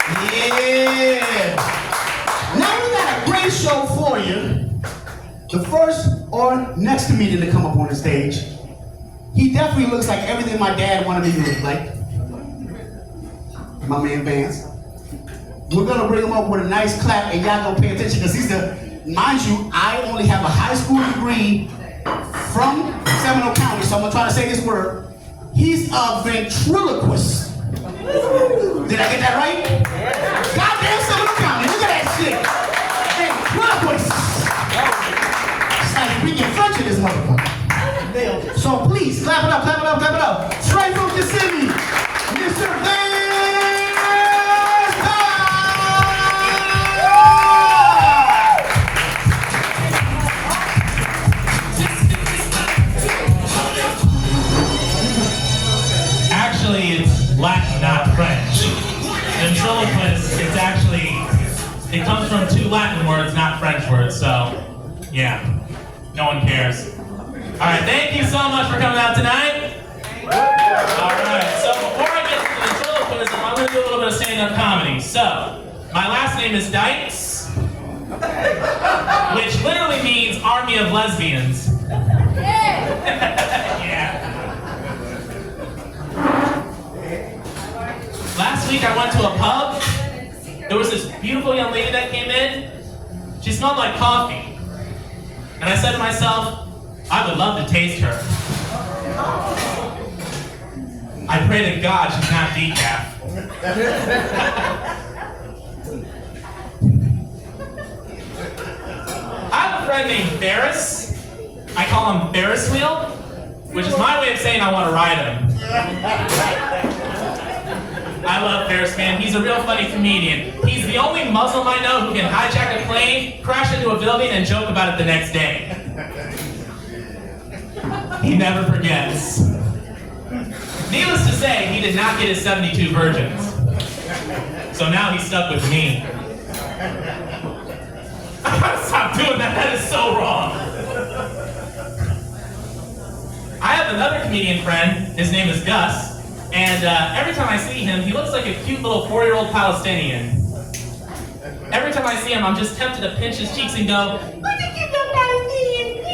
Yeah. Now we got a great show for you. The first or next comedian to come up on the stage. He definitely looks like everything my dad wanted me to look like. My man Vance. We're gonna bring him up with a nice clap and y'all gonna pay attention because he's mind you, I only have a high school degree from Seminole County, so I'm gonna try to say this word. He's a ventriloquist. Did I get that right? Goddamn Seminole County, look at that shit. Ventriloquist. It's like speaking French in this motherfucker. So please, clap it up, clap it up, clap it up. Straight from the city, Mr. Vance. Actually, it's Latin, not French. Ventriloquist, it's actually, it comes from two Latin words, not French words, so, yeah, no one cares. All right, thank you so much for coming out tonight. All right, so before I get to the ventriloquism, I'm going to do a little bit of stand-up comedy. So, my last name is Dykes, which literally means Army of Lesbians. Yeah. Last week I went to a pub. There was this beautiful young lady that came in. She smelled like coffee. And I said to myself, I would love to taste her. I pray to God she's not decaf. I have a friend named Ferris. I call him Ferris Wheel, which is my way of saying I want to ride him. I love Ferris, man. He's a real funny comedian. He's the only Muslim I know who can hijack a plane, crash into a building, and joke about it the next day. He never forgets. Needless to say, he did not get his 72 virgins. So now he's stuck with me. I gotta stop doing that. That is so wrong. I have another comedian friend. His name is Gus. And every time I see him, he looks like a cute little 4-year-old Palestinian. Every time I see him, I'm just tempted to pinch his cheeks and go, look at you, little Palestinian.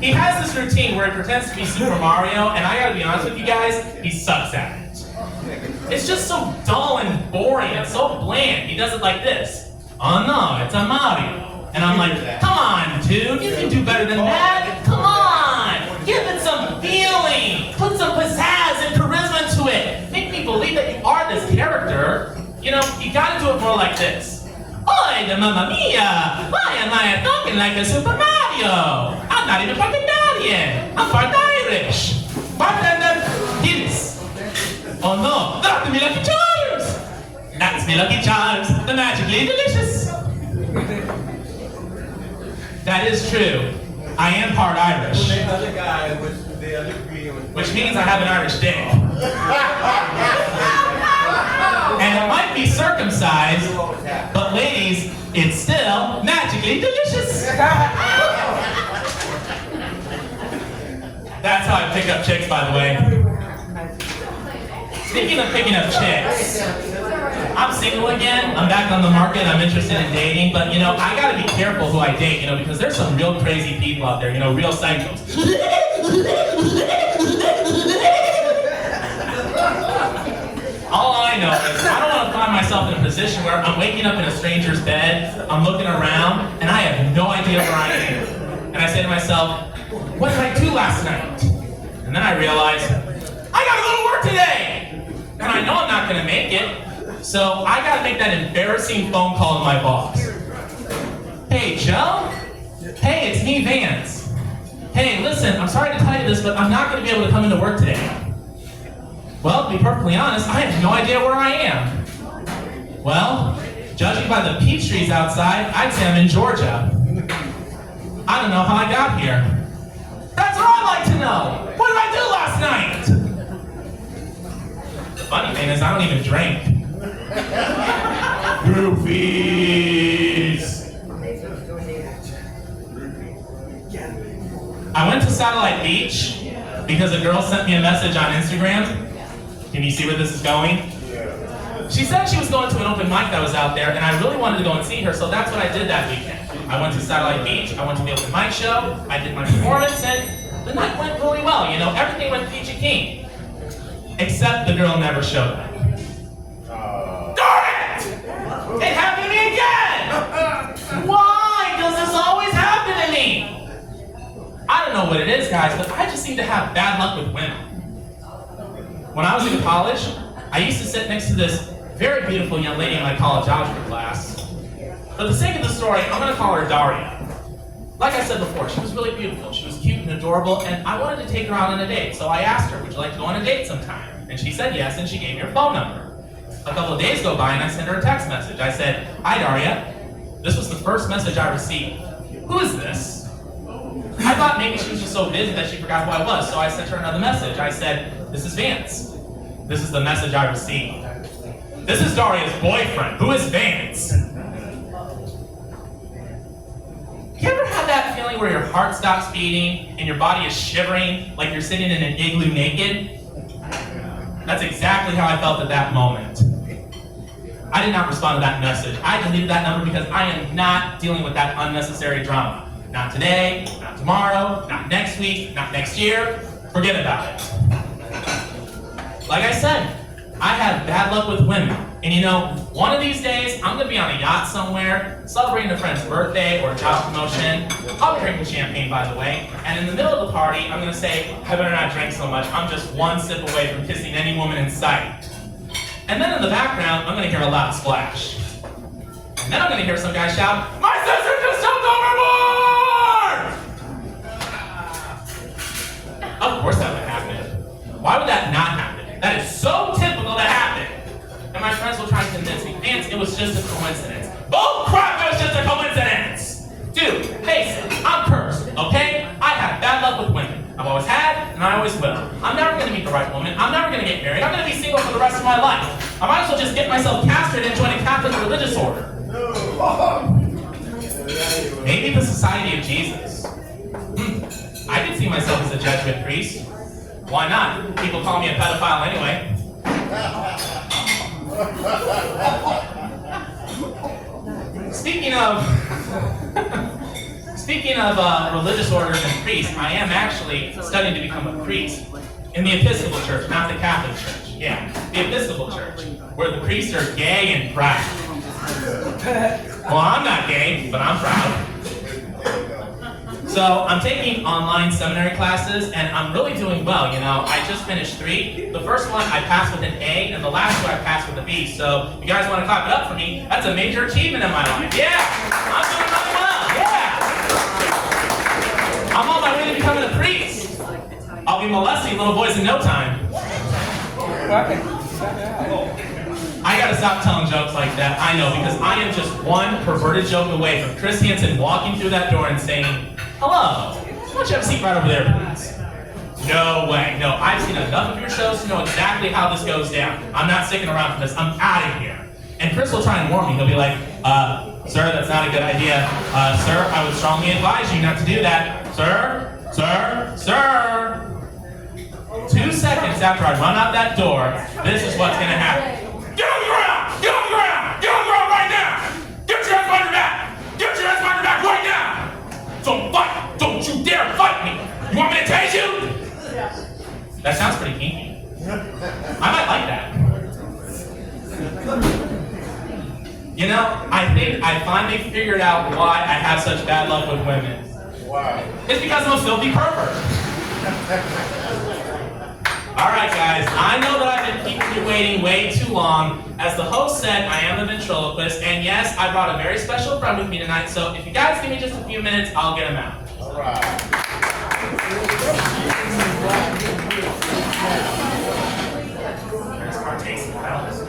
He has this routine where he pretends to be Super Mario, and I gotta be honest with you guys, he sucks at it. It's just so dull and boring and so bland. He does it like this. Oh no, it's a Mario. And I'm like, come on, dude, you can do better than that. Come on, give it some feeling. Put some pizzazz and charisma to it. Make me believe that you are this character. You know, you gotta do it more like this. Oi, the mamma mia! Why am I talking like a Super Mario? I'm not even fucking Italian. I'm part Irish. Bartender, Guinness. Oh no, that's me Lucky Charms. That's me Lucky Charms, the magically delicious. That is true. I am part Irish. The other guy was the other comedian was. Which means I have an Irish dick. And it might be circumcised, but ladies, it's still magically delicious. That's how I pick up chicks, by the way. Speaking of picking up chicks, I'm single again, I'm back on the market, I'm interested in dating, but you know, I gotta be careful who I date, you know, because there's some real crazy people out there, you know, real psychos. All I know is I don't want to find myself in a position where I'm waking up in a stranger's bed, I'm looking around, and I have no idea where I am. And I say to myself, what did I do last night? And then I realize, I gotta go to work today! And I know I'm not gonna make it, so I gotta make that embarrassing phone call to my boss. Hey, Joe? Hey, it's me, Vance. Hey, listen, I'm sorry to tell you this, but I'm not gonna be able to come into work today. Well, to be perfectly honest, I have no idea where I am. Well, judging by the peach trees outside, I'd say I'm in Georgia. I don't know how I got here. That's what I'd like to know. What did I do last night? The funny thing is, I don't even drink. Groupies. I went to Satellite Beach because a girl sent me a message on Instagram. Can you see where this is going? She said she was going to an open mic that was out there, and I really wanted to go and see her, so that's what I did that weekend. I went to Satellite Beach, I went to the open mic show, I did my performance, and the night went really well. You know, everything went peachy keen. Except the girl never showed up. Darn it! It happened to me again! Why does this always happen to me? I don't know what it is, guys, but I just seem to have bad luck with women. When I was in college, I used to sit next to this very beautiful young lady in my college algebra class. For the sake of the story, I'm going to call her Daria. Like I said before, she was really beautiful. She was cute and adorable, and I wanted to take her out on a date. So I asked her, would you like to go on a date sometime? And she said yes, and she gave me her phone number. A couple of days go by, and I sent her a text message. I said, hi, Daria. This was the first message I received. Who is this? I thought maybe she was just so busy that she forgot who I was, so I sent her another message. I said, this is Vance. This is the message I received. This is Daria's boyfriend. Who is Vance? You ever had that feeling where your heart stops beating and your body is shivering like you're sitting in an igloo naked? That's exactly how I felt at that moment. I did not respond to that message. I deleted that number because I am not dealing with that unnecessary drama. Not today, not tomorrow, not next week, not next year. Forget about it. Like I said, I have bad luck with women. And you know, one of these days, I'm gonna be on a yacht somewhere, celebrating a friend's birthday or a job promotion. I'll be drinking champagne, by the way. And in the middle of the party, I'm gonna say, I better not drink so much. I'm just one sip away from kissing any woman in sight. And then in the background, I'm gonna hear a loud splash. And then I'm gonna hear some guy shout, my sister just jumped overboard! Of course that would happen. Why would that not happen? That is so typical to happen. And my friends will try to convince me, Vance, it was just a coincidence. Bull crap, it was just a coincidence! Dude, face it, I'm cursed, okay? I have bad luck with women. I've always had, and I always will. I'm never gonna meet the right woman. I'm never gonna get married. I'm gonna be single for the rest of my life. I might as well just get myself castrated and join a Catholic religious order. Maybe the Society of Jesus. I could see myself as a Jesuit priest. Why not? People call me a pedophile anyway. Speaking of religious orders and priests, I am actually studying to become a priest in the Episcopal Church, not the Catholic Church. Yeah, the Episcopal Church, where the priests are gay and proud. Well, I'm not gay, but I'm proud. So I'm taking online seminary classes, and I'm really doing well, you know. I just finished 3. The first one I passed with an A, and the last 2 I passed with a B. So if you guys want to clap it up for me, that's a major achievement in my life. Yeah, I'm doing really well, yeah. I'm on my way to becoming a priest. I'll be molesting little boys in no time. I gotta stop telling jokes like that, I know, because I am just one perverted joke away from Chris Hansen walking through that door and saying, hello, why don't you have a seat right over there, please? No way, no, I've seen enough of your shows to know exactly how this goes down. I'm not sticking around for this, I'm out of here. And Chris will try and warn me, he'll be like, sir, that's not a good idea. Sir, I would strongly advise you not to do that. Sir. 2 seconds after I run out that door, this is what's gonna happen. Get on the ground! Get on the ground! Get on the ground right now! Get your ass behind your back! Get your ass behind your back right now! Don't fight! Don't you dare fight me! You want me to tase you? That sounds pretty kinky. I might like that. You know, I think I finally figured out why I have such bad luck with women. Wow. It's because I'm a filthy pervert. Alright guys, I know that I've been keeping you waiting way too long. As the host said, I am a ventriloquist, and yes, I brought a very special friend with me tonight, so if you guys give me just a few minutes, I'll get him out. Alright. There's our tasting house.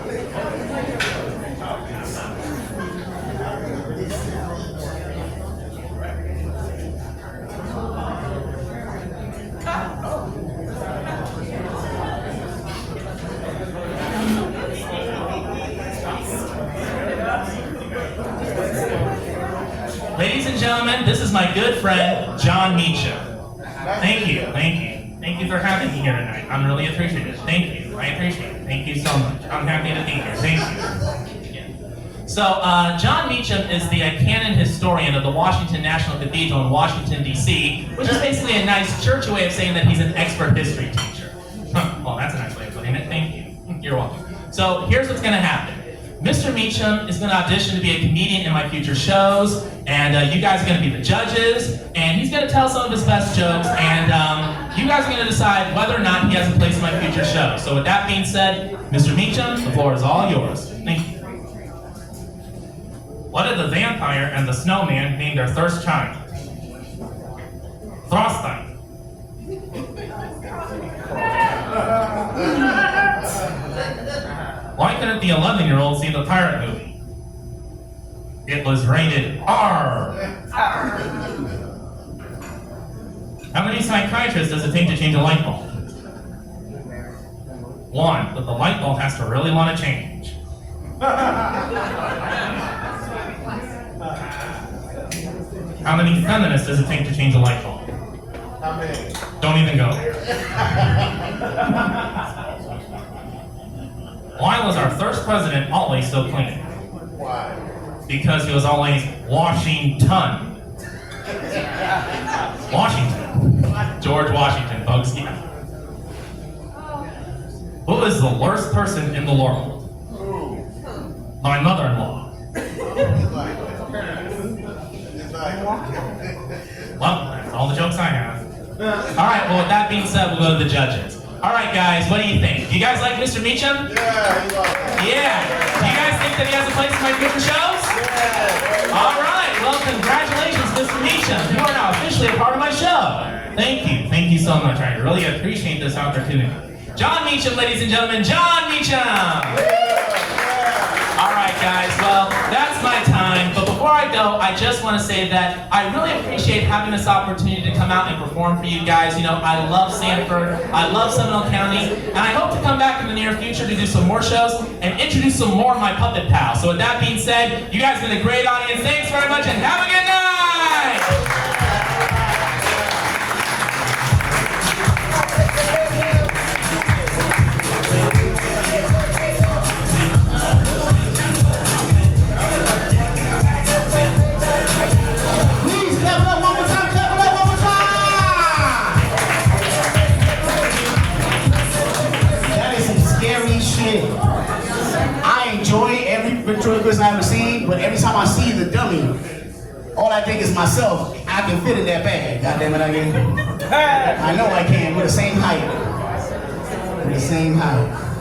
Ladies and gentlemen, this is my good friend, Jon Meacham. Thank you, thank you. Thank you for having me here tonight. I'm really appreciative. Thank you, I appreciate it. Thank you so much. I'm happy to be here. Thank you. Yeah. So, Jon Meacham is the canon historian of the Washington National Cathedral in Washington, D.C., which is basically a nice churchy way of saying that he's an expert history teacher. Well, that's a nice way of putting it. Thank you. You're welcome. So, here's what's going to happen. Mr. Meacham is going to audition to be a comedian in my future shows, and you guys are going to be the judges, and he's going to tell some of his best jokes, and you guys are going to decide whether or not he has a place in my future show. So with that being said, Mr. Meacham, the floor is all yours. Thank you. What did the vampire and the snowman name their first child? Frostbite. Why couldn't the 11-year-old see the pirate movie? It was rated R. How many psychiatrists does it take to change a light bulb? One, but the light bulb has to really want to change. How many feminists does it take to change a light bulb? How many? Don't even go there. Why was our first president always so clean? Why? Because he was always Washington. Washington. George Washington, folks. Yeah. Who is the worst person in the world? Who? My mother-in-law. Well, that's all the jokes I have. All right, well, with that being said, we'll go to the judges. All right, guys, what do you think? Do you guys like Mr. Meacham? Yeah, you like it. Yeah. Do you guys think that he has a place in my future shows? Yeah. All right. Well, congratulations, Mr. Meacham. You are now officially a part of my show. Thank you. Thank you so much. I really appreciate this opportunity. Jon Meacham, ladies and gentlemen. Jon Meacham. All right, guys. Well, that's my time. But before I go, I just want to say that I really appreciate having this opportunity to come out and perform for you guys. You know, I love Sanford. I love Seminole County. And I hope to come back in the near future to do some more shows and introduce some more of my puppet pals. So with that being said, you guys have been a great audience. Thanks very much and have a good night. I enjoy every ventriloquist I've ever seen, but every time I see the dummy, all I think is myself. I can fit in that bag. God damn it, I can. I know I can. We're the same height. We're the same height.